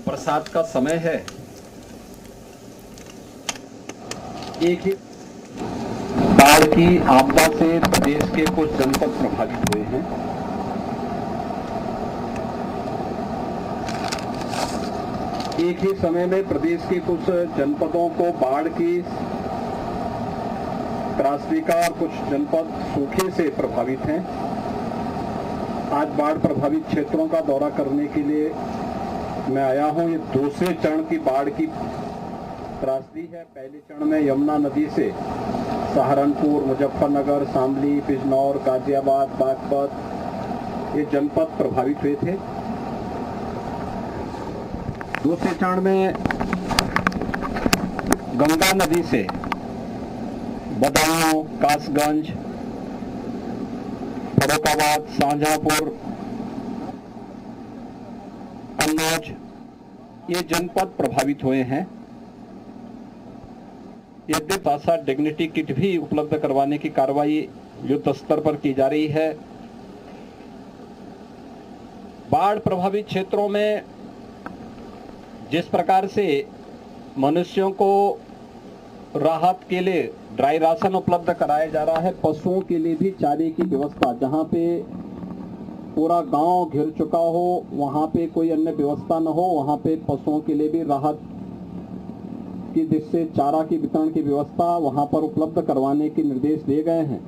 बरसात का समय है। एक ही बाढ़ की आपदा से प्रदेश के कुछ जनपद प्रभावित हुए हैं। एक ही समय में प्रदेश के कुछ जनपदों को बाढ़ की त्रासदी का और कुछ जनपद सूखे से प्रभावित हैं। आज बाढ़ प्रभावित क्षेत्रों का दौरा करने के लिए मैं आया हूं। ये दूसरे चरण की बाढ़ की त्रासदी है। पहले चरण में यमुना नदी से सहारनपुर, मुजफ्फरनगर, शामली, बिजनौर, गाजियाबाद, बागपत ये जनपद प्रभावित हुए थे। दूसरे चरण में गंगा नदी से बदायूं, कासगंज, फर्रुखाबाद, शाहजहांपुर, कन्नौज ये जनपद प्रभावित हुए हैं। यद्यपि आशा डिग्निटी किट भी उपलब्ध करवाने की कार्रवाई युद्ध स्तर पर की जा रही है। बाढ़ प्रभावित क्षेत्रों में जिस प्रकार से मनुष्यों को राहत के लिए ड्राई राशन उपलब्ध कराया जा रहा है, पशुओं के लिए भी चारे की व्यवस्था, जहां पे पूरा गांव घिर चुका हो, वहां पे कोई अन्य व्यवस्था न हो, वहां पे पशुओं के लिए भी राहत की जिससे चारा की वितरण की व्यवस्था वहां पर उपलब्ध करवाने के निर्देश दिए गए हैं।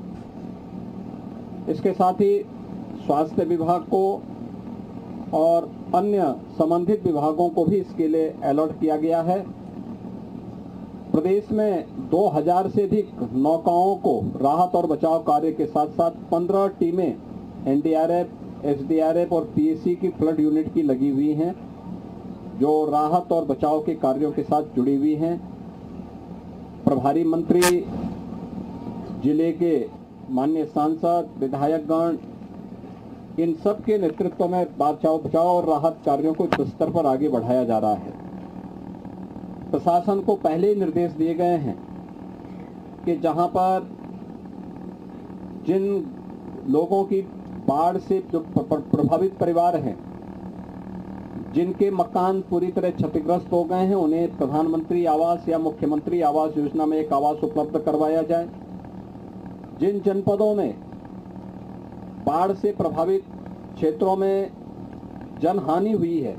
इसके साथ ही स्वास्थ्य विभाग को और अन्य संबंधित विभागों को भी इसके लिए अलर्ट किया गया है। प्रदेश में 2000 से अधिक नौकाओं को राहत और बचाव कार्य के साथ साथ 15 टीमें एनडीआरएफ, एसडीआरएफ और पीएसी की फ्लड यूनिट की लगी हुई हैं, जो राहत और बचाव के कार्यों के साथ जुड़ी हुई हैं। प्रभारी मंत्री, जिले के माननीय सांसद, विधायकगण, इन सब के नेतृत्व में बचाव और राहत कार्यों को युद्ध स्तर पर आगे बढ़ाया जा रहा है। प्रशासन को पहले ही निर्देश दिए गए हैं कि जहां पर जिन लोगों की बाढ़ से जो प्रभावित परिवार हैं, जिनके मकान पूरी तरह क्षतिग्रस्त हो गए हैं, उन्हें प्रधानमंत्री आवास या मुख्यमंत्री आवास योजना में एक आवास उपलब्ध करवाया जाए। जिन जनपदों में बाढ़ से प्रभावित क्षेत्रों में जनहानि हुई है,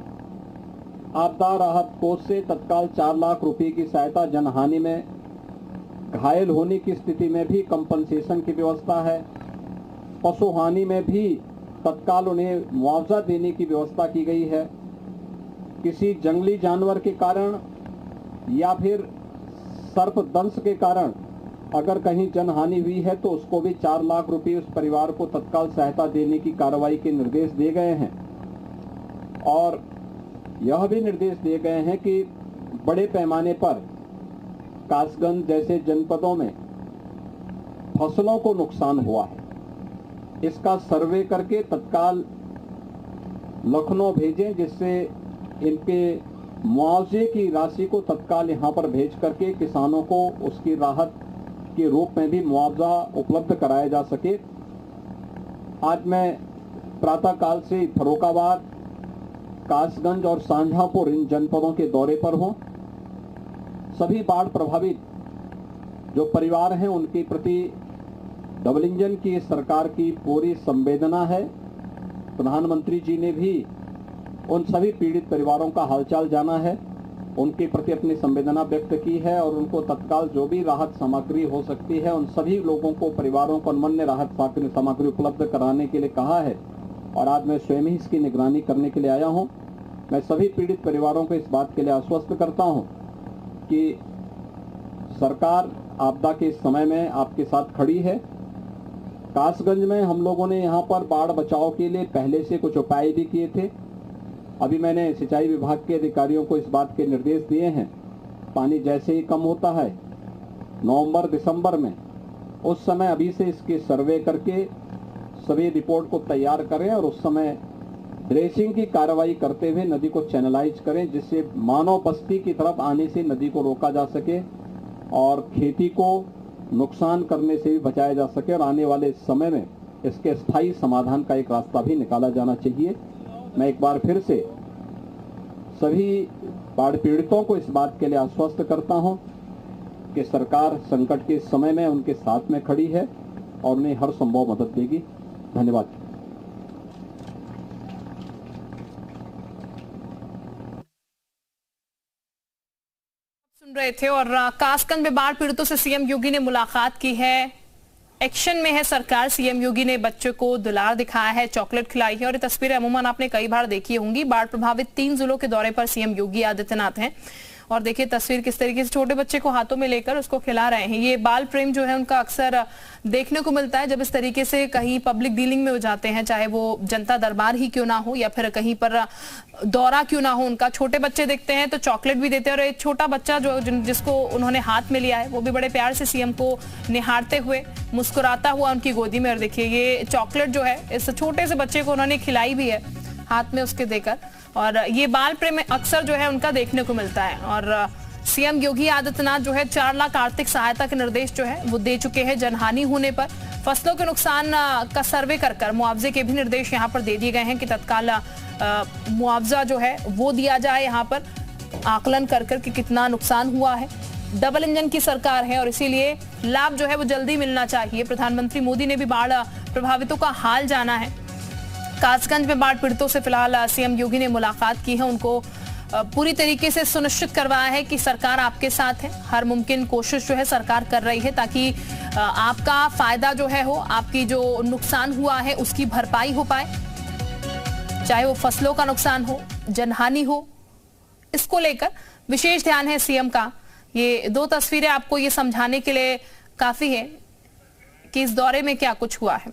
आपदा राहत कोष से तत्काल 4 लाख रुपए की सहायता, जनहानि में घायल होने की स्थिति में भी कंपनसेशन की व्यवस्था है। पशु हानि में भी तत्काल उन्हें मुआवजा देने की व्यवस्था की गई है। किसी जंगली जानवर के कारण या फिर सर्पदंश के कारण अगर कहीं जनहानि हुई है तो उसको भी 4 लाख रुपए उस परिवार को तत्काल सहायता देने की कार्रवाई के निर्देश दिए गए हैं। और यह भी निर्देश दिए गए हैं कि बड़े पैमाने पर कासगंज जैसे जनपदों में फसलों को नुकसान हुआ है, इसका सर्वे करके तत्काल लखनऊ भेजें, जिससे इनके मुआवजे की राशि को तत्काल यहां पर भेज करके किसानों को उसकी राहत के रूप में भी मुआवजा उपलब्ध कराया जा सके। आज मैं प्रातःकाल से फर्रुखाबाद, कासगंज और शाहजहांपुर इन जनपदों के दौरे पर हूं। सभी बाढ़ प्रभावित जो परिवार हैं उनके प्रति डबल इंजन की सरकार की पूरी संवेदना है। प्रधानमंत्री जी ने भी उन सभी पीड़ित परिवारों का हालचाल जाना है, उनके प्रति अपनी संवेदना व्यक्त की है और उनको तत्काल जो भी राहत सामग्री हो सकती है उन सभी लोगों को, परिवारों को अनन्य राहत सामग्री उपलब्ध कराने के लिए कहा है। और आज मैं स्वयं ही इसकी निगरानी करने के लिए आया हूं। मैं सभी पीड़ित परिवारों को इस बात के लिए आश्वस्त करता हूं कि सरकार आपदा के इस समय में आपके साथ खड़ी है। कासगंज में हम लोगों ने यहाँ पर बाढ़ बचाव के लिए पहले से कुछ उपाय भी किए थे। अभी मैंने सिंचाई विभाग के अधिकारियों को इस बात के निर्देश दिए हैं, पानी जैसे ही कम होता है नवंबर दिसंबर में, उस समय अभी से इसके सर्वे करके सभी रिपोर्ट को तैयार करें और उस समय ड्रेसिंग की कार्रवाई करते हुए नदी को चैनलाइज करें, जिससे मानव बस्ती की तरफ आने से नदी को रोका जा सके और खेती को नुकसान करने से भी बचाया जा सके और आने वाले समय में इसके स्थायी समाधान का एक रास्ता भी निकाला जाना चाहिए। मैं एक बार फिर से सभी बाढ़ पीड़ितों को इस बात के लिए आश्वस्त करता हूं कि सरकार संकट के इस समय में उनके साथ में खड़ी है और उन्हें हर संभव मदद देगी। धन्यवाद। सुन रहे थे और कासगंज में बाढ़ पीड़ितों से सीएम योगी ने मुलाकात की है। एक्शन में है सरकार। सीएम योगी ने बच्चों को दुलार दिखाया है, चॉकलेट खिलाई है और ये तस्वीरें अमूमन आपने कई बार देखी होंगी। बाढ़ प्रभावित 3 जिलों के दौरे पर सीएम योगी आदित्यनाथ हैं और देखिए तस्वीर किस तरीके से छोटे बच्चे को हाथों में लेकर उसको खिला रहे हैं। ये बाल प्रेम जो है उनका अक्सर देखने को मिलता है जब इस तरीके से कहीं पब्लिक डीलिंग में हो जाते हैं, चाहे वो जनता दरबार ही क्यों ना हो या फिर कहीं पर दौरा क्यों ना हो उनका। छोटे बच्चे देखते हैं तो चॉकलेट भी देते हैं और एक छोटा बच्चा जो जिसको उन्होंने हाथ में लिया है वो भी बड़े प्यार से सीएम को निहारते हुए मुस्कुराता हुआ उनकी गोदी में। और देखिए ये चॉकलेट जो है इस छोटे से बच्चे को उन्होंने खिलाई भी है हाथ में उसके देकर। और ये बाल प्रेम अक्सर जो है उनका देखने को मिलता है। और सीएम योगी आदित्यनाथ जो है 4 लाख आर्थिक सहायता के निर्देश जो है वो दे चुके हैं। जनहानि होने पर फसलों के नुकसान का सर्वे कर मुआवजे के भी निर्देश यहाँ पर दे दिए गए हैं कि तत्काल मुआवजा जो है वो दिया जाए। यहाँ पर आकलन कर कि कितना नुकसान हुआ है। डबल इंजन की सरकार है और इसीलिए लाभ जो है वो जल्दी मिलना चाहिए। प्रधानमंत्री मोदी ने भी बाढ़ प्रभावितों का हाल जाना है। कासगंज में बाढ़ पीड़ितों से फिलहाल सीएम योगी ने मुलाकात की है। उनको पूरी तरीके से सुनिश्चित करवाया है कि सरकार आपके साथ है। हर मुमकिन कोशिश जो है सरकार कर रही है ताकि आपका फायदा जो है हो, आपकी जो नुकसान हुआ है उसकी भरपाई हो पाए, चाहे वो फसलों का नुकसान हो, जनहानि हो। इसको लेकर विशेष ध्यान है सीएम का। ये 2 तस्वीरें आपको ये समझाने के लिए काफी है कि इस दौरे में क्या कुछ हुआ है।